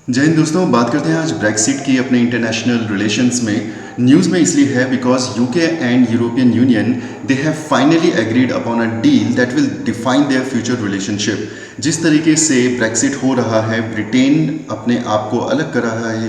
जय हिंद दोस्तों, बात करते हैं आज ब्रेक्सिट की अपने इंटरनेशनल रिलेशंस में। न्यूज़ में इसलिए है because UK and European Union they have finally agreed upon a deal that will define their future relationship. जिस तरीके से ब्रेक्सिट हो रहा है, ब्रिटेन अपने आप को अलग कर रहा है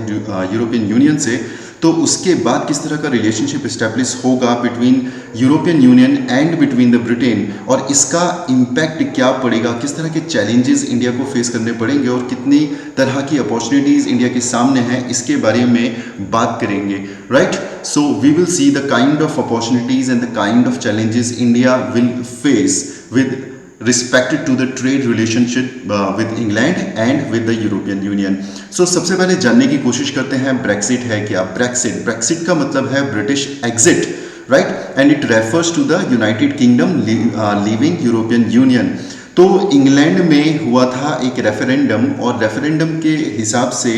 यूरोपियन यूनियन से, तो उसके बाद किस तरह का रिलेशनशिप इस्टेब्लिश होगा between European union and between the Britain, और इसका इम्पैक्ट क्या पड़ेगा, किस तरह के चैलेंजेस इंडिया को फेस करने पड़ेंगे और कितनी तरह की अपॉर्चुनिटीज़ इंडिया के सामने हैं, इसके बारे में बात करेंगे। Right, so we will see the kind of opportunities and the kind of challenges India will face with respected to the trade relationship with England and with the European Union. So सबसे पहले जानने की कोशिश करते हैं Brexit है क्या। Brexit का मतलब है British exit, right, and it refers to the United Kingdom leaving European Union. तो इंग्लैंड में हुआ था एक रेफरेंडम, और रेफरेंडम के हिसाब से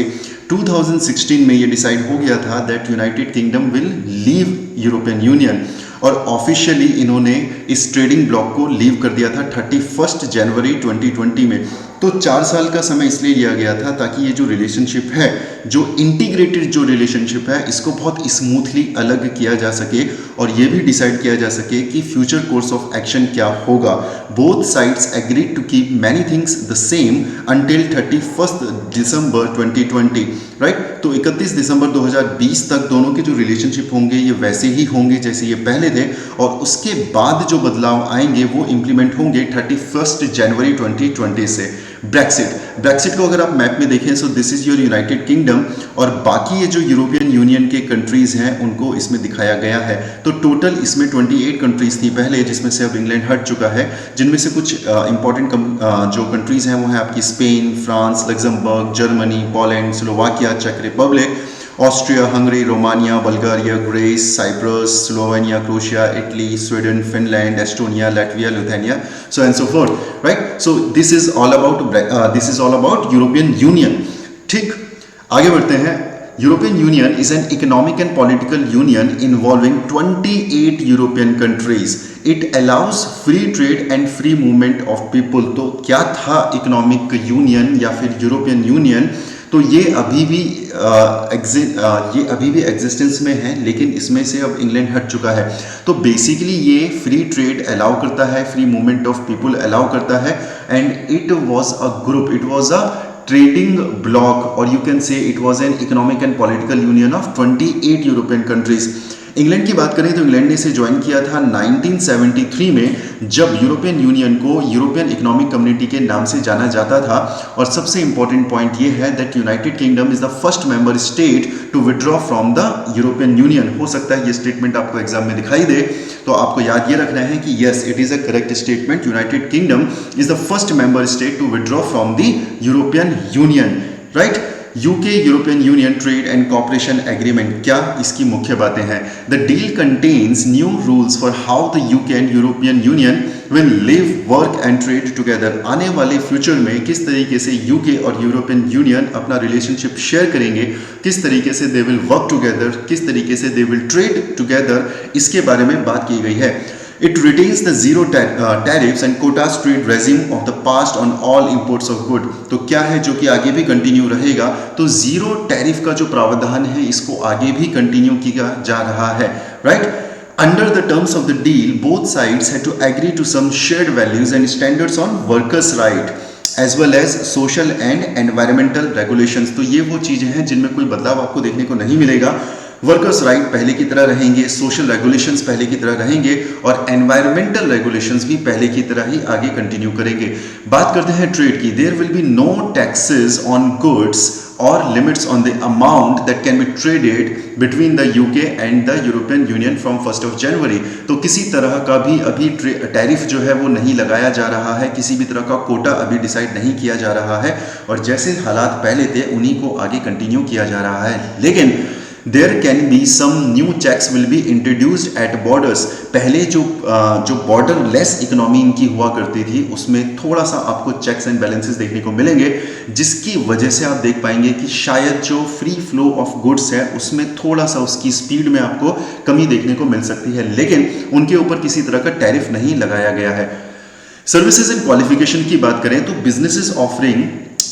2016 में ये डिसाइड हो गया था that United kingdom will leave European Union, और ऑफिशियली इन्होंने इस ट्रेडिंग ब्लॉक को लीव कर दिया था 31 जनवरी 2020 में। तो 4 साल का समय इसलिए लिया गया था ताकि ये जो रिलेशनशिप है, जो इंटीग्रेटेड जो रिलेशनशिप है, इसको बहुत स्मूथली अलग किया जा सके और ये भी डिसाइड किया जा सके कि फ्यूचर कोर्स ऑफ एक्शन क्या होगा। Both sides agreed to keep many things the same until 31 December 2020, right. तो 31 दिसंबर 2020 तक दोनों के जो रिलेशनशिप होंगे ये वैसे ही होंगे जैसे ये पहले थे, और उसके बाद जो बदलाव आएंगे वो इम्प्लीमेंट होंगे 31 जनवरी 2020 से। ब्रेक्सिट को अगर आप मैप में देखें, so this is your United kingdom, और बाकी ये जो यूरोपियन यूनियन के कंट्रीज हैं उनको इसमें दिखाया गया है। तो टोटल इसमें 28 कंट्रीज थी पहले, जिसमें से अब इंग्लैंड हट चुका है, जिनमें से कुछ इंपॉर्टेंट जो कंट्रीज हैं वो है आपकी Spain, France, Luxembourg, Germany, Poland, Slovakia, चेक Republic, Austria, Hungary, Romania, Bulgaria, Greece, Cyprus, Slovenia, Croatia, Italy, Sweden, Finland, Estonia, Latvia, Lithuania, so and so forth, right? So this is all about European union. ठीक, आगे बढ़ते हैं। European union is an economic and political union involving 28 European countries. It allows free trade and free movement of people. तो क्या था economic union या फिर European Union? तो ये अभी भी एग्जिस्टेंस में है, लेकिन इसमें से अब इंग्लैंड हट चुका है। तो बेसिकली ये फ्री ट्रेड अलाउ करता है, free movement of people allow करता है, and it was a group, it was a trading bloc, और you can say it was an economic and political union of 28 European countries. England की बात करें तो England ने इसे ज्वाइन किया था 1973 में, जब यूरोपियन यूनियन को यूरोपियन इकोनॉमिक कम्युनिटी के नाम से जाना जाता था। और सबसे इंपॉर्टेंट पॉइंट ये है that United Kingdom is the first member state to withdraw from the European Union. हो सकता है ये स्टेटमेंट आपको एग्जाम में दिखाई दे, तो आपको याद ये रखना है कि yes, it is a correct statement. United Kingdom is the first member state to withdraw from the European Union, right. UK European Union trade and cooperation agreement, क्या इसकी मुख्य बातें हैं? The deal contains new rules for how the UK and European Union will live, work and trade together. आने वाले future में किस तरीके से यूके और यूरोपियन यूनियन अपना रिलेशनशिप शेयर करेंगे, किस तरीके से दे विल वर्क टुगेदर, किस तरीके से दे विल ट्रेड टुगेदर, इसके बारे में बात की गई है। It retains the zero tariffs and quotas trade regime of the past on all imports of good। तो क्या है जो कि आगे भी कंटिन्यू रहेगा? तो जीरो टैरिफ का जो प्रावधान है इसको आगे भी कंटिन्यू किया जा रहा है, right. Under the terms of the deal, both sides had to agree to some shared values and standards on workers' right as well as social and environmental regulations। तो ये वो चीजें हैं जिनमें कोई बदलाव आपको देखने को नहीं मिलेगा। वर्कर्स राइट पहले की तरह रहेंगे, सोशल रेगुलेशंस पहले की तरह रहेंगे, और एनवायरमेंटल रेगुलेशंस भी पहले की तरह ही आगे कंटिन्यू करेंगे। बात करते हैं ट्रेड की। There will be no taxes on goods और limits on the amount that can be traded between the UK and the European Union from 1 January. तो किसी तरह का भी अभी टैरिफ जो है वो नहीं लगाया जा रहा है, किसी भी तरह का कोटा अभी डिसाइड नहीं किया जा रहा है, और जैसे हालात पहले थे उन्हीं को आगे कंटिन्यू किया जा रहा है। लेकिन There can be some new checks will be introduced at borders। पहले जो बॉर्डर लेस इकोनॉमी इनकी हुआ करती थी उसमें थोड़ा सा आपको चेक्स एंड बैलेंसेस देखने को मिलेंगे, जिसकी वजह से आप देख पाएंगे कि शायद जो फ्री फ्लो ऑफ गुड्स है उसमें थोड़ा सा उसकी स्पीड में आपको कमी देखने को मिल सकती है, लेकिन उनके ऊपर किसी तरह का टैरिफ नहीं लगाया गया है। सर्विसेज एंड क्वालिफिकेशन की बात करें तो businesses offering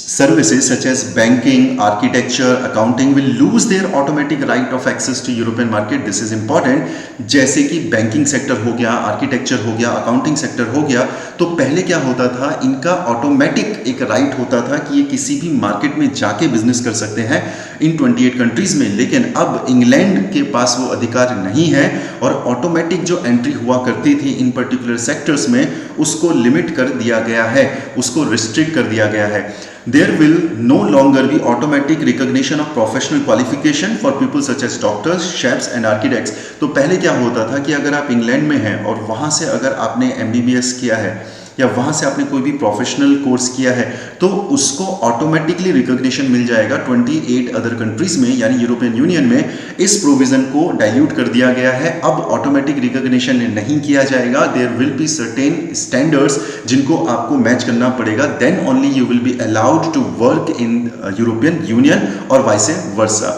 services such as banking, architecture, accounting will lose their automatic right of access to European market. This is important. जैसे कि बैंकिंग सेक्टर हो गया, आर्किटेक्चर हो गया, अकाउंटिंग सेक्टर हो गया, तो पहले क्या होता था, इनका ऑटोमेटिक एक राइट होता था कि ये किसी भी मार्केट में जाके बिजनेस कर सकते हैं इन 28 कंट्रीज में। लेकिन अब इंग्लैंड के पास वो अधिकार नहीं है और ऑटोमेटिक जो एंट्री हुआ करती थी इन पर्टिकुलर सेक्टर्स में, उसको लिमिट कर दिया गया है, उसको रिस्ट्रिक्ट कर दिया गया है। There will no longer be automatic recognition of professional qualification for people such as doctors, chefs and architects। तो पहले क्या होता था कि अगर आप इंग्लैंड में हैं और वहाँ से अगर आपने MBBS किया है या वहाँ से आपने कोई भी प्रोफेशनल कोर्स किया है, तो उसको ऑटोमेटिकली रिकॉग्निशन मिल जाएगा 28 अदर कंट्रीज में, यानी यूरोपियन यूनियन में। इस प्रोविजन को डाइल्यूट कर दिया गया है, अब ऑटोमेटिक रिकॉग्निशन नहीं किया जाएगा। There will be certain standards जिनको आपको मैच करना पड़ेगा, then only you will be allowed to work in European Union और vice versa.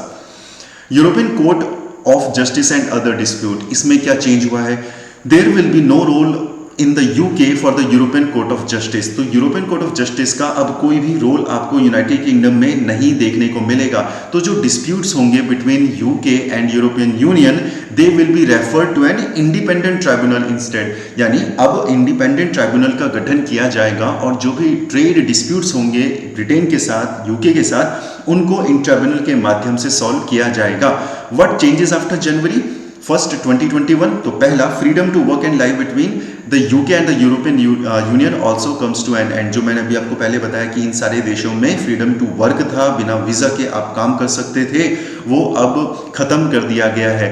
European Court of Justice and other dispute, इसमें क्या चेंज हुआ है? There will be no role in the UK for the European Court of Justice. तो European Court of Justice का अब कोई भी रोल आपको यूनाइटेड किंगडम में नहीं देखने को मिलेगा। तो जो डिस्प्यूट्स होंगे between UK and European Union, they will be referred to an independent tribunal instead, यानी अब इंडिपेंडेंट ट्राइब्यूनल का गठन किया जाएगा और जो भी ट्रेड डिस्प्यूट्स होंगे ब्रिटेन के साथ, यूके के साथ, उनको इन ट्राइब्यूनल के माध्यम से सॉल्व किया जाएगा। What changes after January 1st 2021? तो पहला, freedom to work and live between the UK and the European Union also comes to an end. जो मैंने अभी आपको पहले बताया कि इन सारे देशों में फ्रीडम टू वर्क था, बिना वीजा के आप काम कर सकते थे, वो अब खत्म कर दिया गया है।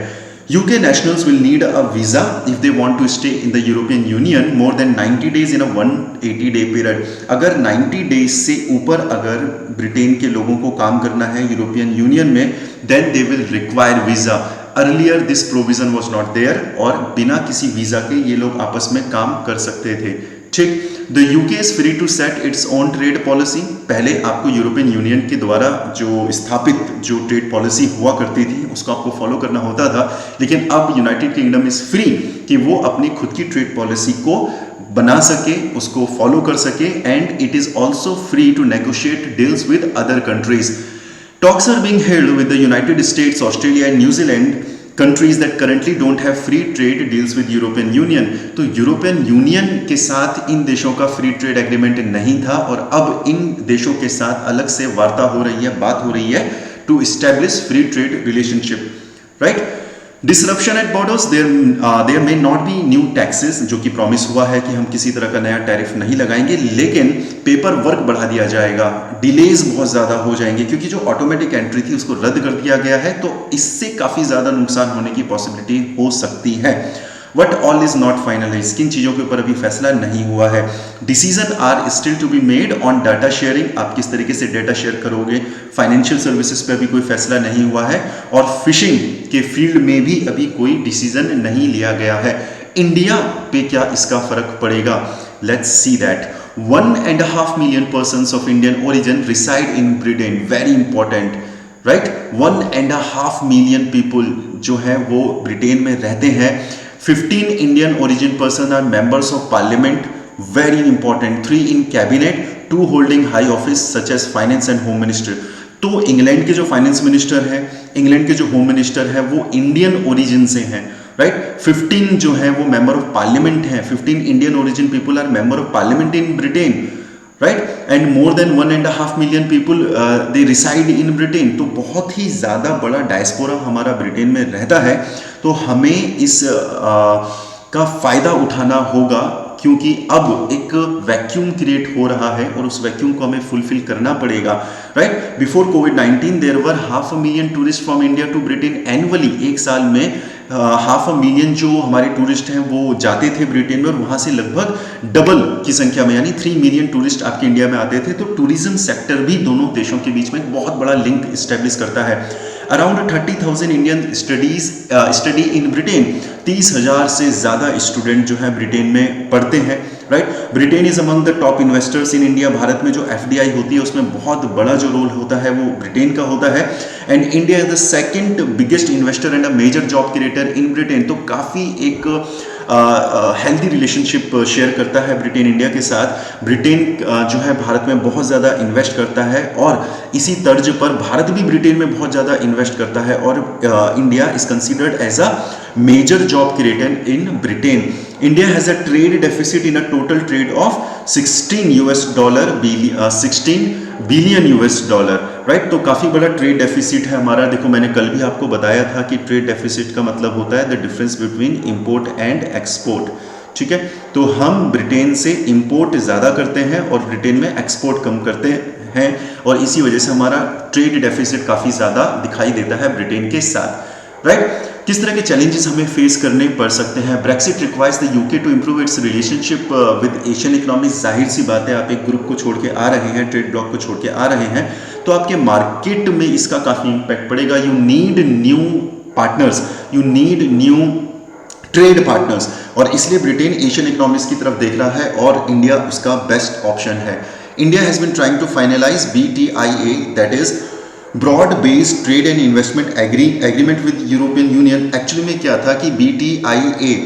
UK nationals will need a visa if they want to stay in the European Union more than 90 days in a 180-day period। अगर 90 days से ऊपर अगर ब्रिटेन के लोगों को काम करना है यूरोपियन यूनियन में, then they will require visa। Earlier this provision was not there और बिना किसी वीजा के ये लोग आपस में काम कर सकते थे। ठीक, the UK is free to set its own trade policy. पहले आपको यूरोपियन यूनियन के द्वारा जो स्थापित जो ट्रेड पॉलिसी हुआ करती थी उसको आपको फॉलो करना होता था, लेकिन अब यूनाइटेड किंगडम इज फ्री कि वो अपनी खुद की ट्रेड पॉलिसी को बना सके, उसको फॉलो कर सके, and it is also free to negotiate deals with other countries. Talks are being held with the United States, Australia and New Zealand, countries that currently don't have free trade deals with European Union। तो European union के साथ इन देशों का free trade agreement नहीं था और अब इन देशों के साथ अलग से वार्ता हो रही है, बात हो रही है to establish free trade relationship, right. Disruption at borders, there may not be new taxes, जो कि प्रॉमिस हुआ है कि हम किसी तरह का नया टैरिफ नहीं लगाएंगे, लेकिन पेपर वर्क बढ़ा दिया जाएगा, डिलेज बहुत ज़्यादा हो जाएंगे क्योंकि जो ऑटोमेटिक एंट्री थी उसको रद्द कर दिया गया है, तो इससे काफ़ी ज़्यादा नुकसान होने की पॉसिबिलिटी हो सकती है। What all is not finalize, किन चीज़ों के ऊपर अभी फैसला नहीं हुआ है। Decision are still to be made on data sharing, आप किस तरीके से डाटा शेयर करोगे। फाइनेंशियल सर्विसेज पे अभी कोई फैसला नहीं हुआ है और फिशिंग के फील्ड में भी अभी कोई डिसीजन नहीं लिया गया है। इंडिया पे क्या इसका फर्क पड़ेगा, let's see that. 1.5 million persons of Indian origin reside in Britain, very important, right? 1.5 million people जो है वो ब्रिटेन में रहते हैं। 15 Indian origin person are members of parliament, very important, 3 in cabinet, 2 holding high office such as finance and home minister। तो England के जो finance minister है, इंग्लैंड के जो होम मिनिस्टर है, वो इंडियन ओरिजिन से हैं, राइट। 15 जो है वो मेंबर ऑफ पार्लियामेंट है, 15 Indian origin people are member of parliament in Britain, right. And more than 1.5 million people they reside in Britain. तो बहुत ही ज़्यादा बड़ा डायस्पोरा हमारा ब्रिटेन में रहता है, तो हमें इस का फ़ायदा उठाना होगा क्योंकि अब एक वैक्यूम क्रिएट हो रहा है और उस वैक्यूम को हमें फुलफिल करना पड़ेगा, राइट। बिफोर कोविड-19 there were 500,000 million tourist from India to Britain annually. एक साल में 500,000 million जो हमारे टूरिस्ट हैं वो जाते थे ब्रिटेन में और वहाँ से लगभग डबल की संख्या में यानी 3 million टूरिस्ट आपके इंडिया में आते थे। तो टूरिज्म सेक्टर भी दोनों देशों के बीच में एक बहुत बड़ा लिंक इस्टेब्लिश करता है। Around 30,000 Indian study in Britain, 30,000 से ज़्यादा स्टूडेंट जो है ब्रिटेन में पढ़ते हैं, right. Britain is among the top investors in India. Bharat में जो FDI होती है उसमें बहुत बड़ा जो रोल होता है वो ब्रिटेन का होता है। And India is the second biggest investor and a major job creator in Britain. तो काफ़ी एक हेल्दी रिलेशनशिप शेयर करता है ब्रिटेन इंडिया के साथ। ब्रिटेन जो है भारत में बहुत ज़्यादा इन्वेस्ट करता है और इसी तर्ज पर भारत भी ब्रिटेन में बहुत ज़्यादा इन्वेस्ट करता है और India is considered as a major job creator in Britain. India has a trade deficit in a total trade of $16 billion US dollar, right. तो काफ़ी बड़ा ट्रेड डेफिसिट है हमारा। देखो मैंने कल भी आपको बताया था कि ट्रेड डेफिसिट का मतलब होता है the difference between import and export, ठीक है। तो हम ब्रिटेन से इंपोर्ट ज़्यादा करते हैं और ब्रिटेन में एक्सपोर्ट कम करते हैं और इसी वजह से हमारा ट्रेड डेफिसिट काफ़ी ज़्यादा दिखाई देता है ब्रिटेन के साथ, राइट। किस तरह के चैलेंजेस हमें फेस करने पड़ सकते हैं? Brexit requires the UK to improve its relationship with Asian economies. जाहिर सी बात है, आप एक ग्रुप को छोड़ के आ रहे हैं, ट्रेड ब्लॉक को छोड़ के आ रहे हैं, तो आपके मार्केट में इसका काफ़ी इम्पैक्ट पड़ेगा। You need new partners, you need new trade partners, और इसलिए ब्रिटेन एशियन इकोनॉमीज की तरफ देख रहा है और इंडिया उसका बेस्ट ऑप्शन है। India has been trying to finalize BTIA, that is broad based trade and investment agreement with European Union. Actually में क्या था कि BTIA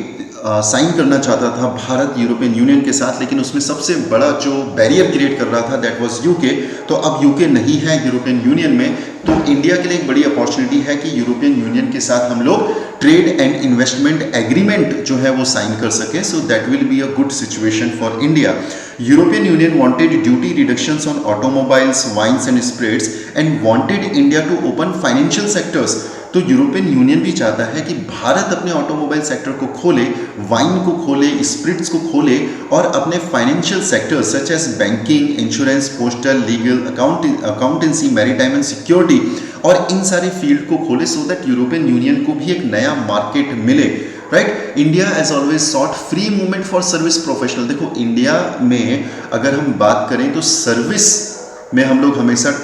साइन करना चाहता था भारत यूरोपियन यूनियन के साथ, लेकिन उसमें सबसे बड़ा जो बैरियर क्रिएट कर रहा था दैट वाज यूके। तो अब यूके नहीं है यूरोपियन यूनियन में, तो इंडिया के लिए एक बड़ी अपॉर्चुनिटी है कि यूरोपियन यूनियन के साथ हम लोग ट्रेड एंड इन्वेस्टमेंट एग्रीमेंट जो है वो साइन कर सके। So that will be a good situation for India. European Union wanted duty reductions on automobiles, wines and spirits and wanted India to open financial sectors. तो European Union भी चाहता है कि भारत अपने ऑटोमोबाइल सेक्टर को खोले, वाइन को खोले, स्पिरिट्स को खोले और अपने financial sectors such as banking, insurance, postal, legal, accountancy, maritime and security और इन सारे फील्ड को खोले, सो दैट यूरोपियन यूनियन को भी एक नया मार्केट मिले, right. India has always sought free movement for service professional. देखो इंडिया में अगर हम बात करें तो सर्विस में हम लोग हमेशा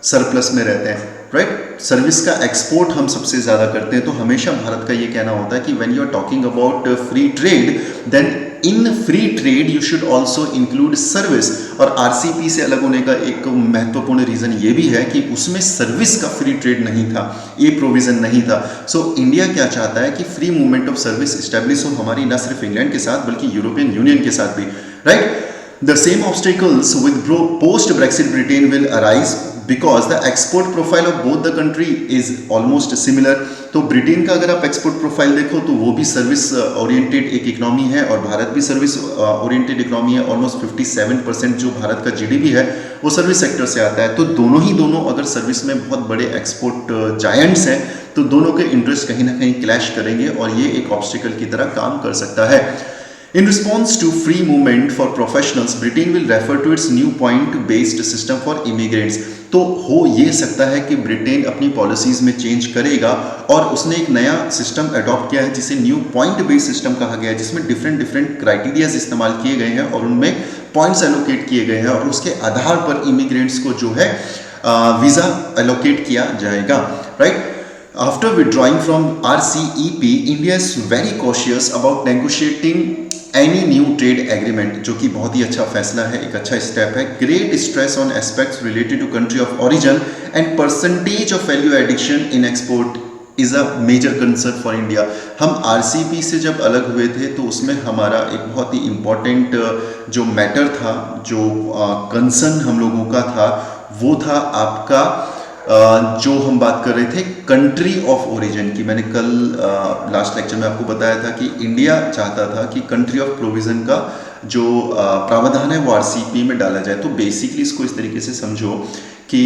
सरप्लस में रहते हैं, राइट। सर्विस का एक्सपोर्ट हम सबसे ज़्यादा करते हैं, तो हमेशा भारत का ये कहना होता है कि when you are talking about free trade, then in free trade you should also include service. और RCEP से अलग होने का एक महत्वपूर्ण रीज़न ये भी है कि उसमें सर्विस का फ्री ट्रेड नहीं था, ये प्रोविज़न नहीं था। सो इंडिया क्या चाहता है कि free movement of service establish हो हमारी, न सिर्फ इंग्लैंड के साथ बल्कि यूरोपियन यूनियन के साथ भी, right. The same obstacles with post-Brexit Britain will arise because the export profile of both the country is almost similar. तो ब्रिटेन का अगर आप एक्सपोर्ट प्रोफाइल देखो तो वो भी सर्विस ओरिएंटेड एक इकोनॉमी है और भारत भी सर्विस ओरिएंटेड इकोनॉमी है। ऑलमोस्ट 57% जो भारत का GDP है वो सर्विस सेक्टर से आता है। तो दोनों अगर सर्विस में बहुत बड़े एक्सपोर्ट जायंट्स हैं तो दोनों के इंटरेस्ट कहीं ना कहीं क्लैश करेंगे और ये एक ऑब्स्टिकल की तरह काम कर सकता है। In response to free movement for professionals, Britain will refer to its new point-based system for immigrants. तो हो ये सकता है कि ब्रिटेन अपनी पॉलिसीज़ में चेंज करेगा और उसने एक नया सिस्टम अडॉप्ट किया है जिसे न्यू पॉइंट बेस्ड सिस्टम कहा गया है, जिसमें डिफरेंट क्राइटेरियाज इस्तेमाल किए गए हैं और उनमें पॉइंट्स एलोकेट किए गए हैं और उसके आधार पर इमिग्रेंट्स को जो है वीज़ा एलोकेट किया जाएगा, right. After withdrawing from RCEP, India is very cautious about negotiating any new trade agreement, जो कि बहुत ही अच्छा फैसला है, एक अच्छा स्टेप है। Great stress on aspects related to country of origin and percentage of value addition in export is a major concern for India. हम RCEP से जब अलग हुए थे तो उसमें हमारा एक बहुत ही इम्पोर्टेंट जो मैटर था, जो कंसर्न हम लोगों का था, वो था आपका जो हम बात कर रहे थे कंट्री ऑफ ओरिजिन की। मैंने कल लास्ट लेक्चर में आपको बताया था कि इंडिया चाहता था कि कंट्री ऑफ प्रोविज़न का जो प्रावधान है वो RCEP में डाला जाए। तो बेसिकली इसको इस तरीके से समझो कि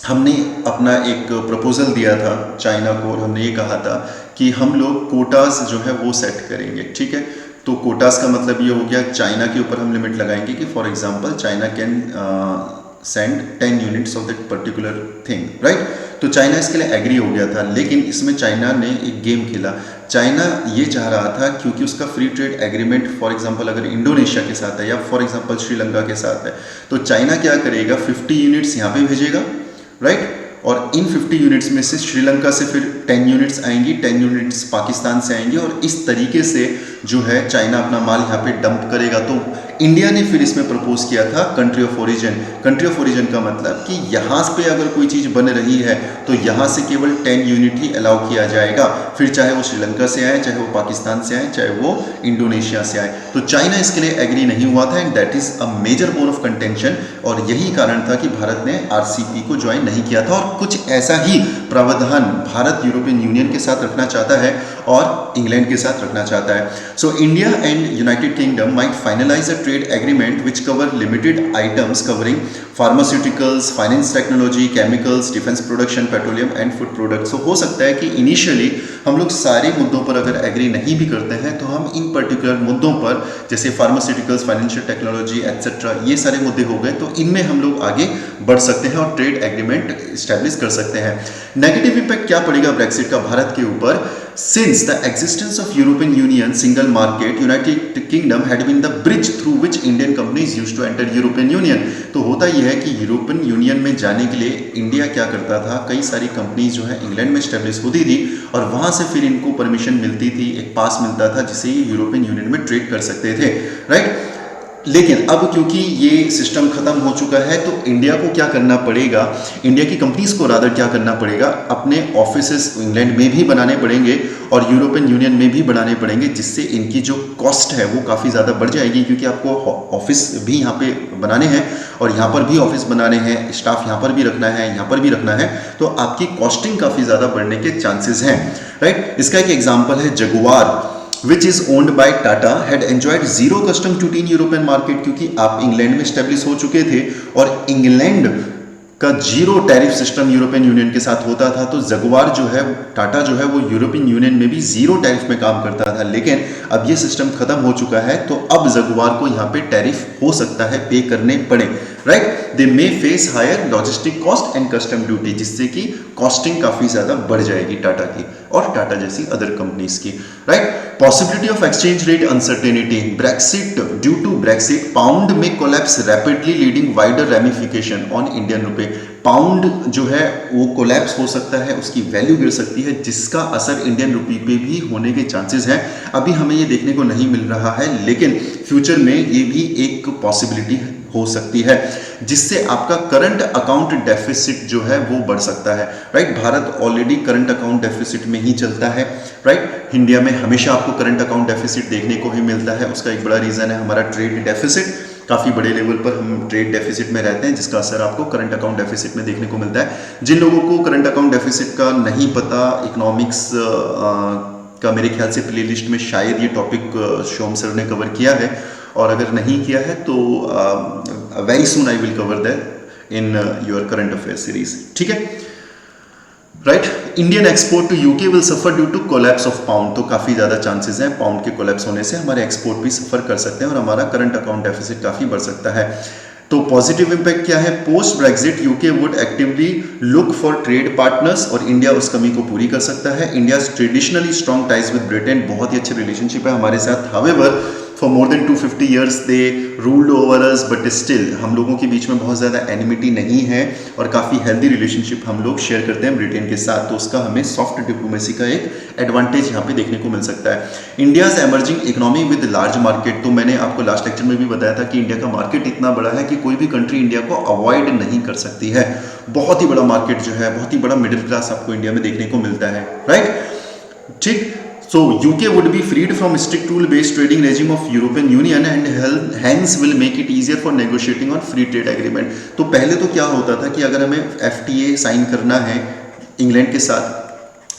हमने अपना एक प्रपोजल दिया था चाइना को और हमने ये कहा था कि हम लोग कोटास जो है वो सेट करेंगे, ठीक है। तो कोटास का मतलब ये हो गया चाइना के ऊपर हम लिमिट लगाएंगे कि for example China can send 10 units of that particular thing, right. तो चाइना इसके लिए एग्री हो गया था, लेकिन इसमें चाइना ने एक गेम खेला। चाइना ये चाह रहा था क्योंकि उसका free trade agreement for example अगर इंडोनेशिया के साथ है या फॉर एग्जांपल श्रीलंका के साथ है, तो चाइना क्या करेगा 50 यूनिट्स यहाँ पे भेजेगा, राइट। और इन 50 यूनिट्स में से श्रीलंका से फिर 10 यूनिट्स आएंगी, 10 यूनिट्स पाकिस्तान से आएंगी और इस तरीके से जो है चाइना अपना माल यहाँ पे डंप करेगा। तो इंडिया ने फिर इसमें प्रपोज किया था country of origin. Country of origin का मतलब कि यहाँ पे अगर कोई चीज़ बन रही है तो यहाँ से केवल 10 यूनिट ही अलाउ किया जाएगा, फिर चाहे वो श्रीलंका से आए, चाहे वो पाकिस्तान से आए, चाहे वो इंडोनेशिया से आए। तो चाइना इसके लिए एग्री नहीं हुआ था and that is a major bone of contention, और यही कारण था कि भारत ने आरसीपी को ज्वाइन नहीं किया था। और कुछ ऐसा ही प्रावधान भारत यूरोपियन यूनियन के साथ रखना चाहता है और इंग्लैंड के साथ रखना चाहता है। So India and United Kingdom might finalize a trade agreement which cover limited items covering pharmaceuticals, finance technology, chemicals, defence production, petroleum and food products. हो सकता है कि इनिशियली हम लोग सारे मुद्दों पर अगर एग्री नहीं भी करते हैं तो हम इन पर्टिकुलर मुद्दों पर, जैसे फार्मास्यूटिकल्स, फाइनेंशियल टेक्नोलॉजी एटसेट्रा, ये सारे मुद्दे हो गए, तो इनमें हम लोग आगे बढ़ सकते हैं और ट्रेड एग्रीमेंट इस्टेब्लिश कर सकते हैं। नेगेटिव इंपैक्ट क्या पड़ेगा ब्रेक्सिट का भारत के ऊपर? Since the existence of European Union single market, United Kingdom had been the bridge through which Indian companies used to enter European Union। तो होता यह है कि यूरोपियन यूनियन में जाने के लिए इंडिया क्या करता था, कई सारी कंपनीज जो है इंग्लैंड में स्टैब्लिश होती थी और वहाँ से फिर इनको परमिशन मिलती थी, एक पास मिलता था जिससे ये यूरोपियन यूनियन में ट्रेड कर सकते थे, राइट। लेकिन अब क्योंकि ये सिस्टम खत्म हो चुका है तो इंडिया को क्या करना पड़ेगा, इंडिया की कंपनीज को रादर क्या करना पड़ेगा, अपने ऑफिसेस इंग्लैंड में भी बनाने पड़ेंगे और यूरोपियन यूनियन में भी बनाने पड़ेंगे, जिससे इनकी जो कॉस्ट है वो काफ़ी ज़्यादा बढ़ जाएगी, क्योंकि आपको ऑफिस भी यहाँ पे बनाने हैं और यहाँ पर भी ऑफिस बनाने हैं, स्टाफ यहाँ पर भी रखना है, यहाँ पर भी रखना है, तो आपकी कॉस्टिंग काफ़ी ज़्यादा बढ़ने के चांसेस हैं, राइट। इसका एक एग्जाम्पल है Jaguar, which is owned by Tata, had enjoyed zero custom duty in European market, क्योंकि आप इंग्लैंड में स्टेब्लिश हो चुके थे और इंग्लैंड का zero tariff system European union के साथ होता था, तो जगुआर जो है, टाटा जो है, वो यूरोपियन यूनियन में भी जीरो टैरिफ में काम करता था। लेकिन अब ये सिस्टम खत्म हो चुका है तो अब जगुआर को यहाँ पे टैरिफ हो सकता है पे करने पड़े, right. They may face higher logistic cost and custom duty, जिससे कि कॉस्टिंग काफ़ी ज़्यादा बढ़ जाएगी टाटा की और टाटा जैसी अदर कंपनीज की, right. Possibility of exchange rate uncertainty, Brexit, due to Brexit pound में collapse rapidly leading wider ramification on Indian रुपए। पाउंड जो है वो कोलैप्स हो सकता है, उसकी वैल्यू गिर सकती है, जिसका असर इंडियन रुपी पे भी होने के चांसेस हैं। अभी हमें ये देखने को नहीं मिल रहा है, लेकिन फ्यूचर में ये भी एक पॉसिबिलिटी हो सकती है, जिससे आपका करंट अकाउंट डेफिसिट जो है वो बढ़ सकता है, right. Bharat already current account deficit में ही चलता है, राइट। इंडिया में हमेशा आपको करंट अकाउंट डेफिसिट देखने को ही मिलता है। उसका एक बड़ा रीज़न है हमारा ट्रेड डेफिसिट, काफ़ी बड़े लेवल पर हम ट्रेड डेफिसिट में रहते हैं, जिसका असर आपको करंट अकाउंट डेफिसिट में देखने को मिलता है। जिन लोगों को करंट अकाउंट डेफिसिट का नहीं पता, इकोनॉमिक्स का मेरे ख्याल से प्लेलिस्ट में शायद ये टॉपिक शोम सर ने कवर किया है, और अगर नहीं किया है तो very soon I will cover that in your current affair series, ठीक है, right. Indian export to UK will suffer due to collapse of pound, तो काफ़ी ज़्यादा चांसेस हैं पाउंड के कोलैप्स होने से हमारे एक्सपोर्ट भी सफर कर सकते हैं और हमारा करंट अकाउंट डेफिसिट काफ़ी बढ़ सकता है। तो पॉजिटिव इंपैक्ट क्या है? Post Brexit UK would actively look for trade partners और इंडिया उस कमी को पूरी कर सकता है। India traditionally strong ties with Britain, बहुत ही अच्छे रिलेशनशिप है हमारे साथ। However for more than 250 years they ruled over us, but still हम लोगों के बीच में बहुत ज़्यादा एनिमिटी नहीं है और काफ़ी हेल्दी रिलेशनशिप हम लोग शेयर करते हैं ब्रिटेन के साथ, तो उसका हमें सॉफ्ट डिप्लोमेसी का एक एडवांटेज यहाँ पे देखने को मिल सकता है। India's emerging economy with large market, तो मैंने आपको लास्ट लेक्चर में भी बताया था कि इंडिया का मार्केट इतना बड़ा है कि कोई भी कंट्री इंडिया को अवॉइड नहीं कर सकती है। बहुत ही बड़ा मार्केट जो है, बहुत ही बड़ा मिडिल क्लास आपको इंडिया में देखने को मिलता है, राइट, ठीक। So UK would be freed from strict rule-based trading regime of European Union and hence will make it easier for negotiating on free trade agreement। तो पहले तो क्या होता था कि अगर हमें FTA साइन करना है इंग्लैंड के साथ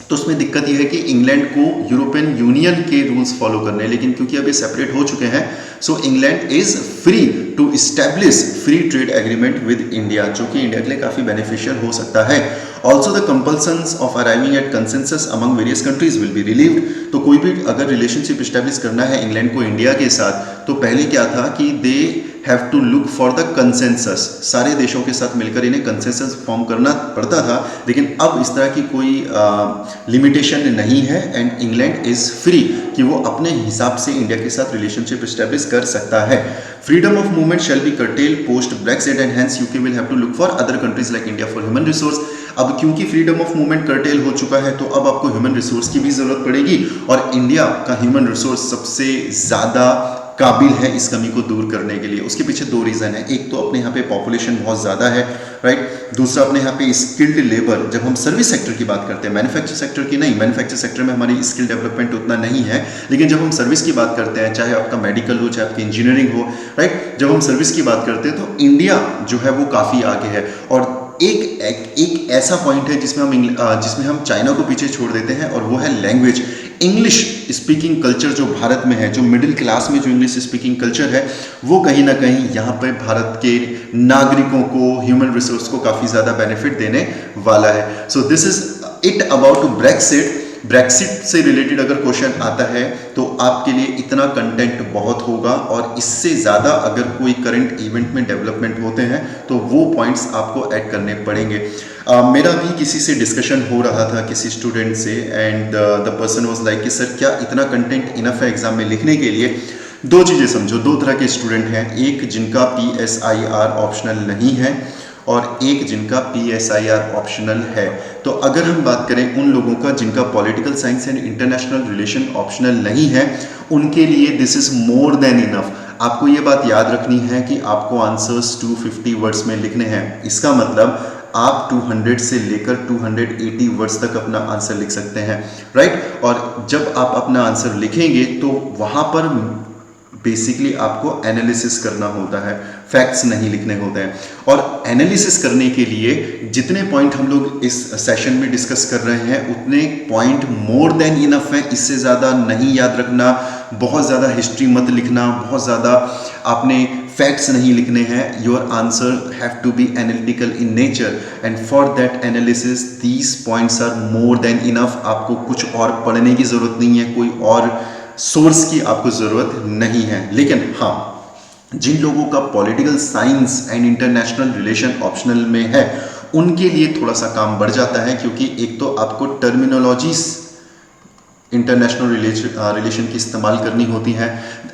तो उसमें दिक्कत यह है कि इंग्लैंड को यूरोपियन यूनियन के रूल्स फॉलो करने हैं, लेकिन क्योंकि अब ये सेपरेट हो चुके हैं so England is free to establish free trade agreement with India, जो कि इंडिया के लिए काफ़ी बेनिफिशियल हो सकता है। Also the compulsions of arriving at consensus among various countries will be relieved. तो कोई भी अगर रिलेशनशिप इस्टेब्लिश करना है इंग्लैंड को इंडिया के साथ, तो पहले क्या था कि they have to look for the consensus, सारे देशों के साथ मिलकर इन्हें कंसेंसस फॉर्म करना पड़ता था, लेकिन अब इस तरह की कोई लिमिटेशन नहीं है एंड इंग्लैंड इज फ्री कि वो अपने हिसाब से इंडिया के साथ रिलेशनशिप इस्टेब्लिश कर सकता है। Freedom of movement shall be curtailed post Brexit and hence UK will have to look for other countries like India for human resource. अब क्योंकि फ्रीडम ऑफ मूवमेंट कर्टेल हो चुका है तो अब आपको ह्यूमन रिसोर्स की भी जरूरत पड़ेगी और इंडिया का ह्यूमन रिसोर्स सबसे ज़्यादा काबिल है इस कमी को दूर करने के लिए? उसके पीछे दो रीज़न है। एक तो अपने यहाँ पे पॉपुलेशन बहुत ज़्यादा है, राइट। दूसरा अपने यहाँ पे स्किल्ड लेबर, जब हम सर्विस सेक्टर की बात करते हैं, मैन्युफैक्चर सेक्टर की नहीं, मैन्युफैक्चर सेक्टर में हमारी स्किल डेवलपमेंट उतना नहीं है, लेकिन जब हम सर्विस की बात करते हैं, चाहे आपका मेडिकल हो, चाहे आपकी इंजीनियरिंग हो, राइट, जब हम सर्विस की बात करते हैं तो इंडिया जो है वो काफ़ी आगे है। और एक ऐसा पॉइंट है जिसमें हम चाइना को पीछे छोड़ देते हैं, और वो है लैंग्वेज। इंग्लिश स्पीकिंग कल्चर जो भारत में है, जो मिडिल क्लास में जो इंग्लिश स्पीकिंग कल्चर है, वो कहीं ना कहीं यहाँ पे भारत के नागरिकों को, ह्यूमन रिसोर्स को काफ़ी ज़्यादा बेनिफिट देने वाला है। So this is it about Brexit. Brexit से रिलेटेड अगर क्वेश्चन आता है तो आपके लिए इतना कंटेंट बहुत होगा, और इससे ज़्यादा अगर कोई करंट इवेंट में डेवलपमेंट होते हैं तो वो पॉइंट्स आपको ऐड करने पड़ेंगे। मेरा भी किसी से डिस्कशन हो रहा था, किसी स्टूडेंट से, and the person was like कि सर क्या इतना कंटेंट इनफ है एग्जाम में लिखने के लिए? दो चीज़ें समझो, दो तरह के स्टूडेंट हैं, एक जिनका PSIR ऑप्शनल नहीं है और एक जिनका PSIR ऑप्शनल है। तो अगर हम बात करें उन लोगों का जिनका political science and international relation optional नहीं है, उनके लिए this is more than enough. आपको ये बात याद रखनी है कि आपको आंसर्स 250 वर्ड्स में लिखने हैं। इसका मतलब आप 200 से लेकर 280 वर्ड्स तक अपना आंसर लिख सकते हैं, राइट। और जब आप अपना आंसर लिखेंगे तो वहाँ पर बेसिकली आपको एनालिसिस करना होता है, फैक्ट्स नहीं लिखने होते हैं। और एनालिसिस करने के लिए जितने पॉइंट हम लोग इस सेशन में डिस्कस कर रहे हैं, उतने पॉइंट मोर देन इनफ है। इससे ज़्यादा नहीं याद रखना, बहुत ज़्यादा हिस्ट्री मत लिखना, बहुत ज़्यादा आपने फैक्ट्स नहीं लिखने हैं। Your answer have to be analytical in nature, and for that analysis these points are more than enough. आपको कुछ और पढ़ने की ज़रूरत नहीं है, कोई और सोर्स की आपको ज़रूरत नहीं है। लेकिन हाँ, जिन लोगों का political science and international relation optional में है, उनके लिए थोड़ा सा काम बढ़ जाता है, क्योंकि एक तो आपको टर्मिनोलॉजीज इंटरनेशनल रिलेशन की इस्तेमाल करनी होती हैं,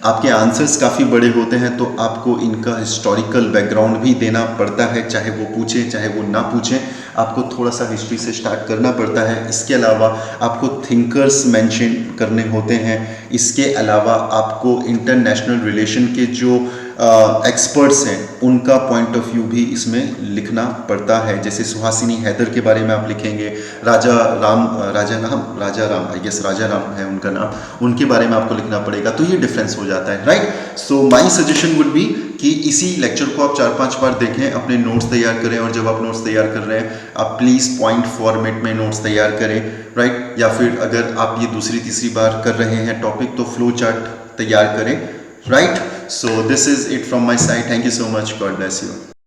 आपके आंसर्स काफ़ी बड़े होते हैं, तो आपको इनका हिस्टोरिकल बैकग्राउंड भी देना पड़ता है, चाहे वो पूछें चाहे वो ना पूछें, आपको थोड़ा सा हिस्ट्री से स्टार्ट करना पड़ता है। इसके अलावा आपको थिंकर्स मेंशन करने होते हैं। इसके अलावा आपको इंटरनेशनल रिलेशन के जो एक्सपर्ट्स हैं उनका पॉइंट ऑफ व्यू भी इसमें लिखना पड़ता है। जैसे सुहासिनी हैदर के बारे में आप लिखेंगे, राजा राम आई गेस राजा राम है उनका नाम, उनके बारे में आपको लिखना पड़ेगा। तो ये डिफरेंस हो जाता है, right. So my suggestion would be कि इसी लेक्चर को आप 4-5 बार देखें, अपने नोट्स तैयार करें, और जब आप नोट्स तैयार कर रहे हैं आप प्लीज़ पॉइंट फॉर्मेट में नोट्स तैयार करें, राइट। या फिर अगर आप ये दूसरी तीसरी बार कर रहे हैं टॉपिक, तो फ्लो चार्ट तैयार करें, right. So this is it from my side. Thank you so much. God bless you.